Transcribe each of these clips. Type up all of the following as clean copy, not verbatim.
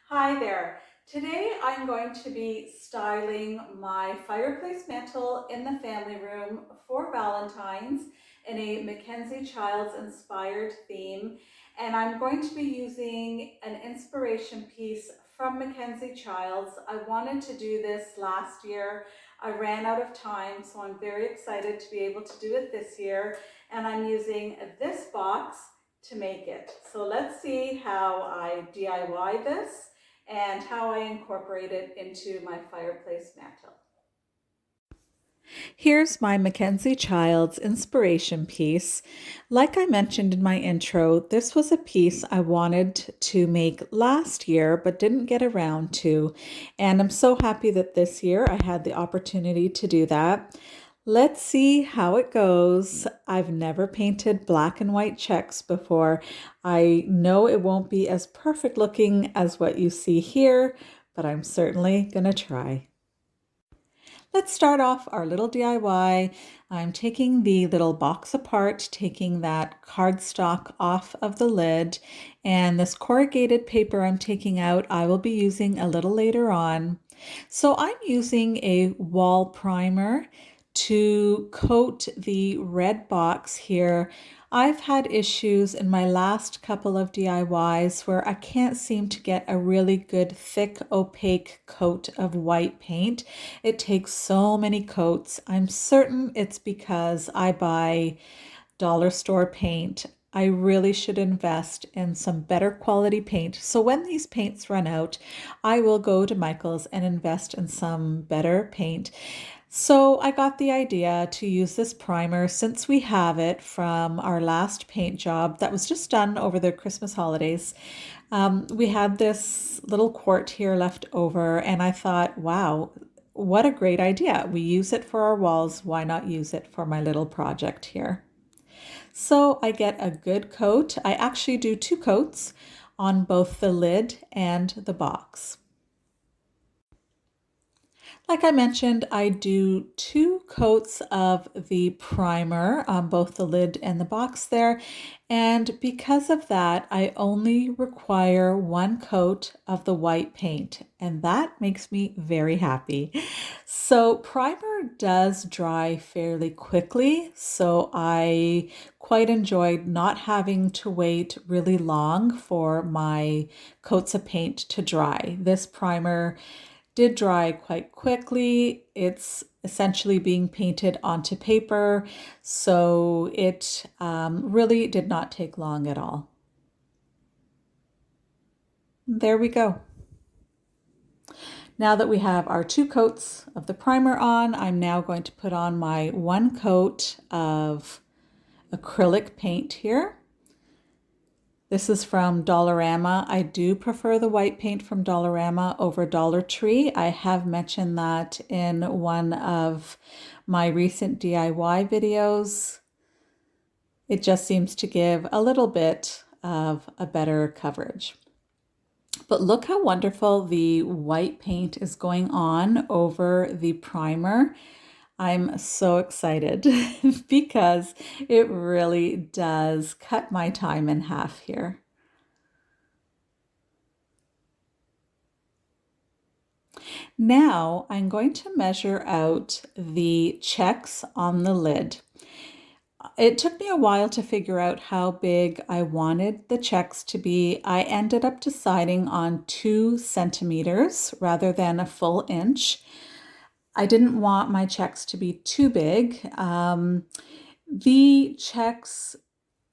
Hi there. Today I'm going to be styling my fireplace mantle in the family room for Valentine's in a Mackenzie-Childs inspired theme. And I'm going to be using an inspiration piece from Mackenzie-Childs. I wanted to do this last year. I ran out of time, so I'm very excited to be able to do it this year. And I'm using this box to make it. So let's see how I DIY this and how I incorporate it into my fireplace mantle. Here's my Mackenzie-Childs inspiration piece. Like I mentioned in my intro, this was a piece I wanted to make last year but didn't get around to. And I'm so happy that this year I had the opportunity to do that. Let's see how it goes. I've never painted black and white checks before. I know it won't be as perfect looking as what you see here, but I'm certainly gonna try. Let's start off our little DIY. I'm taking the little box apart, taking that cardstock off of the lid, and this corrugated paper I'm taking out, I will be using a little later on. So I'm using a wall primer to coat the red box here. I've had issues in my last couple of DIYs where I can't seem to get a really good thick opaque coat of white paint. It takes so many coats. I'm certain it's because I buy dollar store paint. I really should invest in some better quality paint. So when these paints run out, I will go to Michael's and invest in some better paint. So I got the idea to use this primer since we have it from our last paint job that was just done over the Christmas holidays. We had this little quart here left over, and I thought, wow, what a great idea. We use it for our walls. Why not use it for my little project here? So I get a good coat. I actually do 2 coats on both the lid and the box. Like I mentioned, I do 2 coats of the primer on both the lid and the box there. And because of that, I only require 1 coat of the white paint, and that makes me very happy. So primer does dry fairly quickly, so I quite enjoyed not having to wait really long for my coats of paint to dry. This primer did dry quite quickly. It's essentially being painted onto paper, so it really did not take long at all. There we go. Now that we have our 2 coats of the primer on, I'm now going to put on my 1 coat of acrylic paint here. This is from Dollarama. I do prefer the white paint from Dollarama over Dollar Tree. I have mentioned that in one of my recent DIY videos. It just seems to give a little bit of a better coverage. But look how wonderful the white paint is going on over the primer. I'm so excited because it really does cut my time in half here. Now I'm going to measure out the checks on the lid. It took me a while to figure out how big I wanted the checks to be. I ended up deciding on 2 centimeters rather than a full inch. I didn't want my checks to be too big. The checks,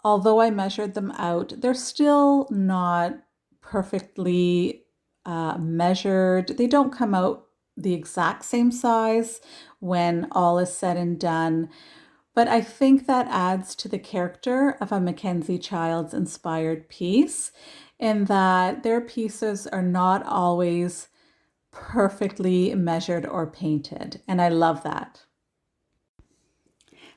although I measured them out, they're still not perfectly measured. They don't come out the exact same size when all is said and done. But I think that adds to the character of a Mackenzie-Childs inspired piece in that their pieces are not always perfectly measured or painted. And I love that.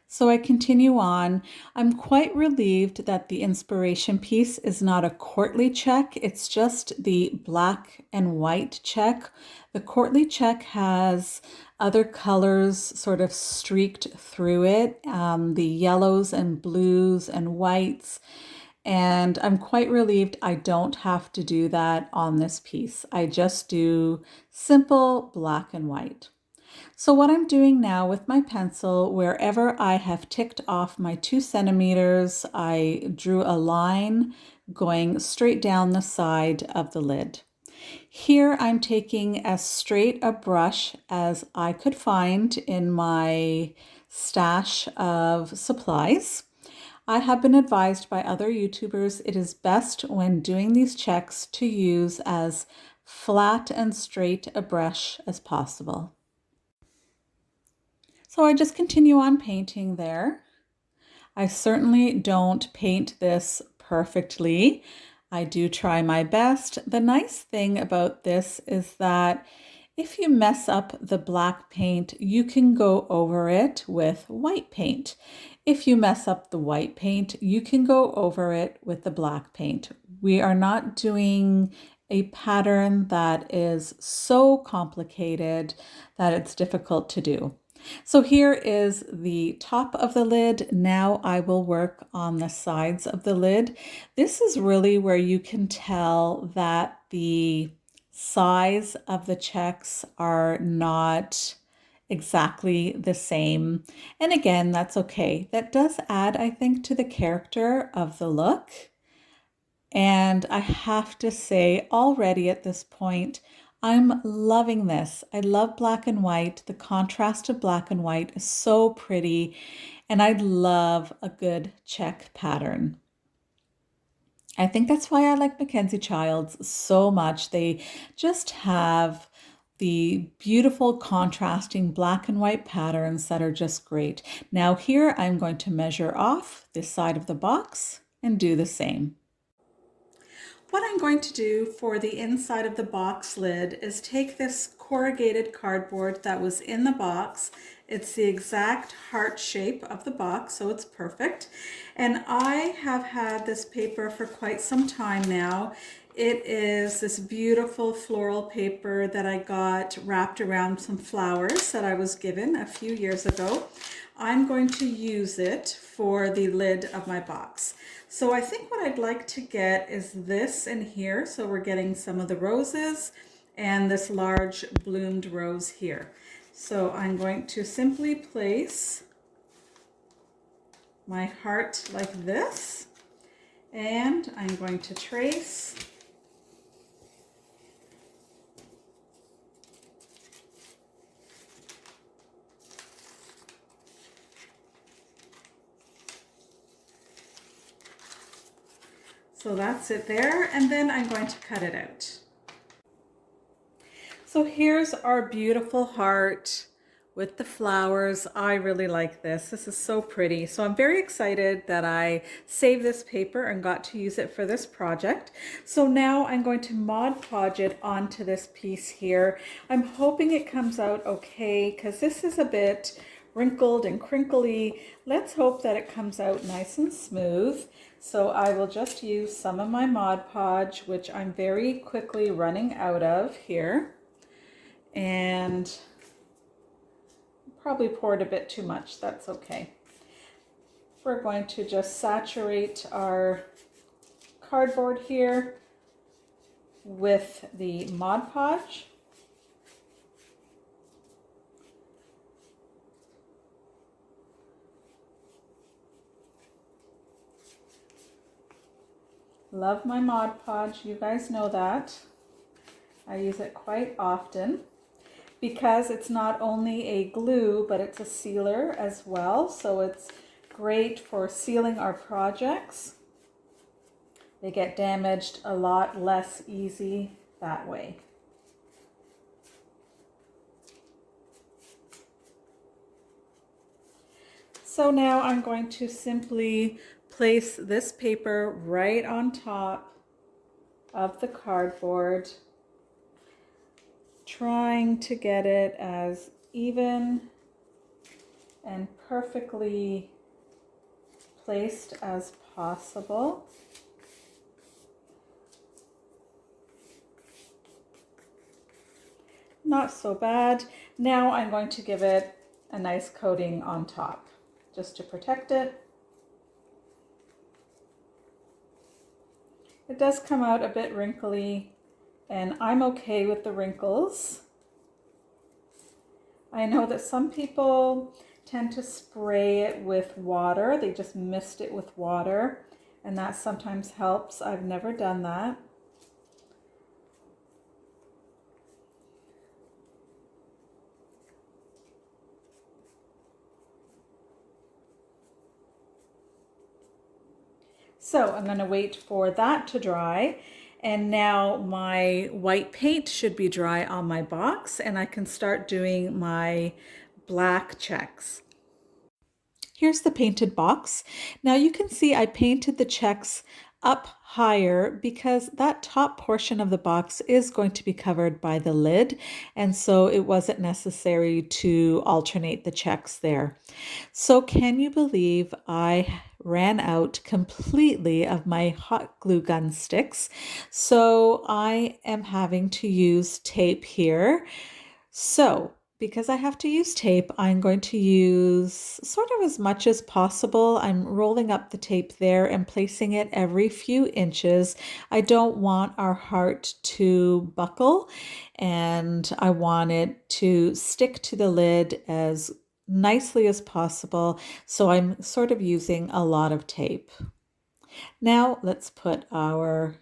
So I continue on. I'm quite relieved that the inspiration piece is not a courtly check. It's just the black and white check. The courtly check has other colors sort of streaked through it, the yellows and blues and whites. And I'm quite relieved I don't have to do that on this piece. I just do simple black and white. So what I'm doing now with my pencil, wherever I have ticked off my 2 centimeters, I drew a line going straight down the side of the lid. Here I'm taking as straight a brush as I could find in my stash of supplies. I have been advised by other YouTubers it is best when doing these checks to use as flat and straight a brush as possible. So I just continue on painting there. I certainly don't paint this perfectly. I do try my best. The nice thing about this is that if you mess up the black paint, you can go over it with white paint. If you mess up the white paint, you can go over it with the black paint. We are not doing a pattern that is so complicated that it's difficult to do. So here is the top of the lid. Now I will work on the sides of the lid. This is really where you can tell that the size of the checks are not exactly the same. And again, that's okay. That does add, I think, to the character of the look. And I have to say already at this point, I'm loving this. I love black and white. The contrast of black and white is so pretty, and I love a good check pattern. I think that's why I like Mackenzie-Childs so much. They just have the beautiful contrasting black and white patterns that are just great. Now here I'm going to measure off this side of the box and do the same. What I'm going to do for the inside of the box lid is take this corrugated cardboard that was in the box. It's the exact heart shape of the box, so it's perfect. And I have had this paper for quite some time now. It is this beautiful floral paper that I got wrapped around some flowers that I was given a few years ago. I'm going to use it for the lid of my box. So I think what I'd like to get is this in here. So we're getting some of the roses and this large bloomed rose here. So I'm going to simply place my heart like this, and I'm going to trace so that's it there, and then I'm going to cut it out. So here's our beautiful heart with the flowers. I really like this. This is so pretty. So I'm very excited that I saved this paper and got to use it for this project. So now I'm going to Mod Podge it onto this piece here. I'm hoping it comes out okay because this is a bit wrinkled and crinkly. Let's hope that it comes out nice and smooth. So I will just use some of my Mod Podge, which I'm very quickly running out of here. And probably poured a bit too much, that's okay. We're going to just saturate our cardboard here with the Mod Podge. Love my Mod Podge, you guys know that. I use it quite often because it's not only a glue, but it's a sealer as well. So it's great for sealing our projects. They get damaged a lot less easy that way. So now I'm going to simply place this paper right on top of the cardboard, trying to get it as even and perfectly placed as possible. Not so bad. Now I'm going to give it a nice coating on top just to protect it. It does come out a bit wrinkly, and I'm okay with the wrinkles. I know that some people tend to spray it with water. They just mist it with water, and that sometimes helps. I've never done that. So I'm going to wait for that to dry. And now my white paint should be dry on my box, and I can start doing my black checks. Here's the painted box. Now you can see I painted the checks up higher because that top portion of the box is going to be covered by the lid, and so it wasn't necessary to alternate the checks there. So can you believe I ran out completely of my hot glue gun sticks? So I am having to use tape here. So because I have to use tape, I'm going to use sort of as much as possible. I'm rolling up the tape there and placing it every few inches. I don't want our heart to buckle, and I want it to stick to the lid as nicely as possible. So I'm sort of using a lot of tape. Now let's put our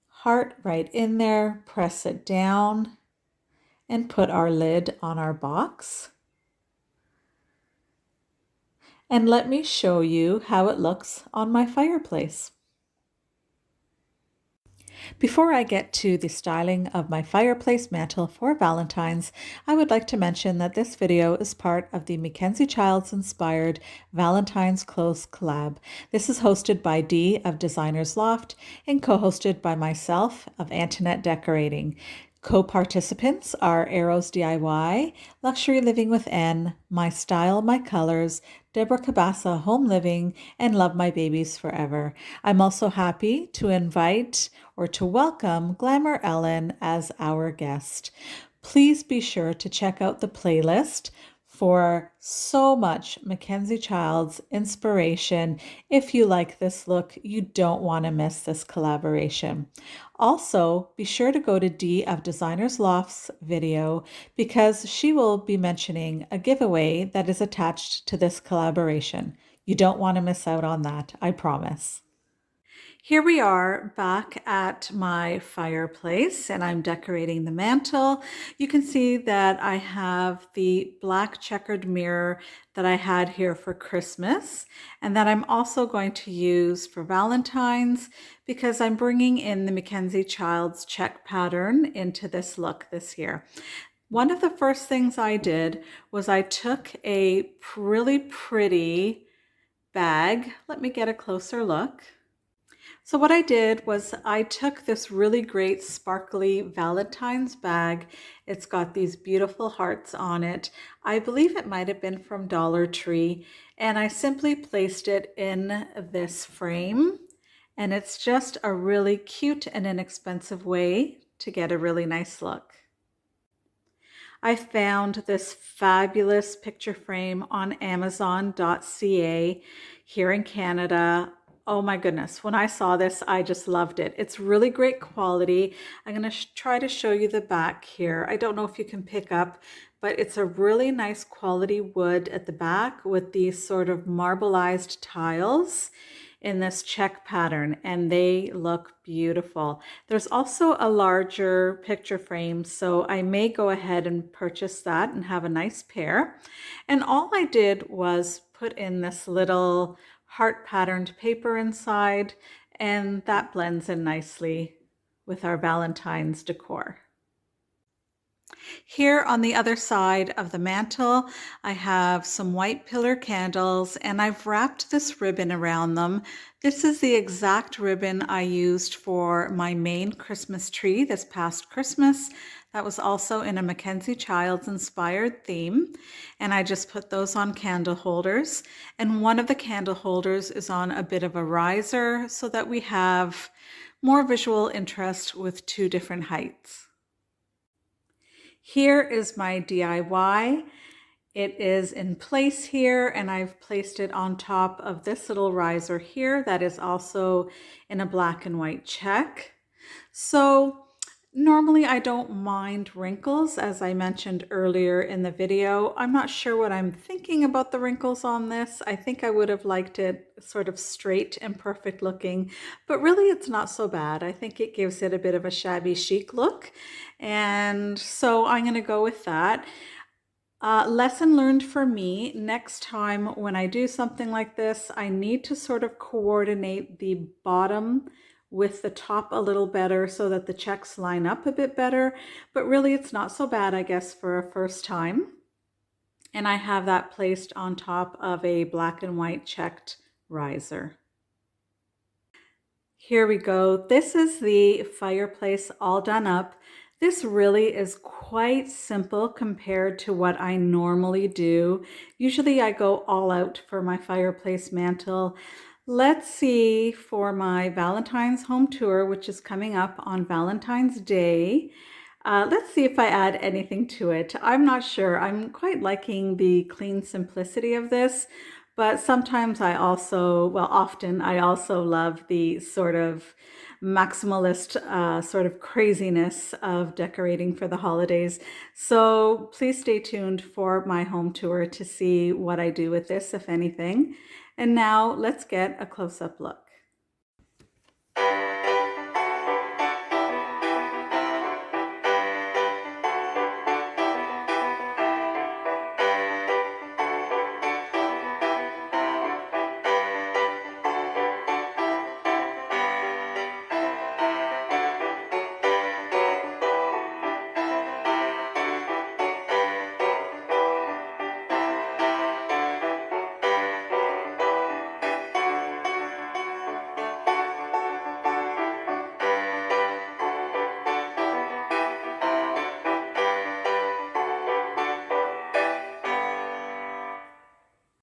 heart right in there, press it down, and put our lid on our box. And let me show you how it looks on my fireplace. Before I get to the styling of my fireplace mantle for Valentine's, I would like to mention that this video is part of the Mackenzie-Childs inspired Valentine's Clothes collab. This is hosted by Dee of Designers Loft and co-hosted by myself of Antonette Decorating. Co-participants are Arrows DIY, Luxury Living with N, My Style, My Colors, Deborah Cabasa Home Living, and Love My Babies Forever. I'm also happy to invite or to welcome Glamour Ellen as our guest. Please be sure to check out the playlist for so much Mackenzie-Childs inspiration. If you like this look, you don't want to miss this collaboration. Also, be sure to go to Dee of Designers Loft's video because she will be mentioning a giveaway that is attached to this collaboration. You don't want to miss out on that, I promise. Here we are back at my fireplace, and I'm decorating the mantle. You can see that I have the black checkered mirror that I had here for Christmas, and that I'm also going to use for Valentine's because I'm bringing in the Mackenzie-Childs check pattern into this look this year. One of the first things I did was I took a really pretty bag. Let me get a closer look. So what I did was I took this really great sparkly Valentine's bag. It's got these beautiful hearts on it. I believe it might have been from Dollar Tree. And I simply placed it in this frame. And it's just a really cute and inexpensive way to get a really nice look. I found this fabulous picture frame on Amazon.ca here in Canada. Oh my goodness, when I saw this, I just loved it. It's really great quality. I'm going to try to show you the back here. I don't know if you can pick up, but it's a really nice quality wood at the back with these sort of marbleized tiles in this check pattern, and they look beautiful. There's also a larger picture frame, so I may go ahead and purchase that and have a nice pair. And all I did was put in this little heart patterned paper inside, and that blends in nicely with our Valentine's decor. Here on the other side of the mantle, I have some white pillar candles, and I've wrapped this ribbon around them. This is the exact ribbon I used for my main Christmas tree this past Christmas. That was also in a Mackenzie-Childs inspired theme. And I just put those on candle holders. And one of the candle holders is on a bit of a riser so that we have more visual interest with two different heights. Here is my DIY. It is in place here, and I've placed it on top of this little riser here that is also in a black and white check. So normally I don't mind wrinkles, as I mentioned earlier in the video. I'm not sure what I'm thinking about the wrinkles on this. I think I would have liked it sort of straight and perfect looking, but really it's not so bad. I think it gives it a bit of a shabby chic look, and so I'm going to go with that. Lesson learned for me, next time when I do something like this, I need to sort of coordinate the bottom with the top a little better so that the checks line up a bit better, but really it's not so bad, I guess, for a first time. And I have that placed on top of a black and white checked riser. Here we go. This is the fireplace all done up. This really is quite simple compared to what I normally do. Usually I go all out for my fireplace mantle. Let's see, for my Valentine's home tour, which is coming up on Valentine's Day, let's see if I add anything to it. I'm not sure. I'm quite liking the clean simplicity of this, but sometimes I also, well, often I also love the sort of maximalist sort of craziness of decorating for the holidays. So please stay tuned for my home tour to see what I do with this, if anything. And now let's get a close-up look.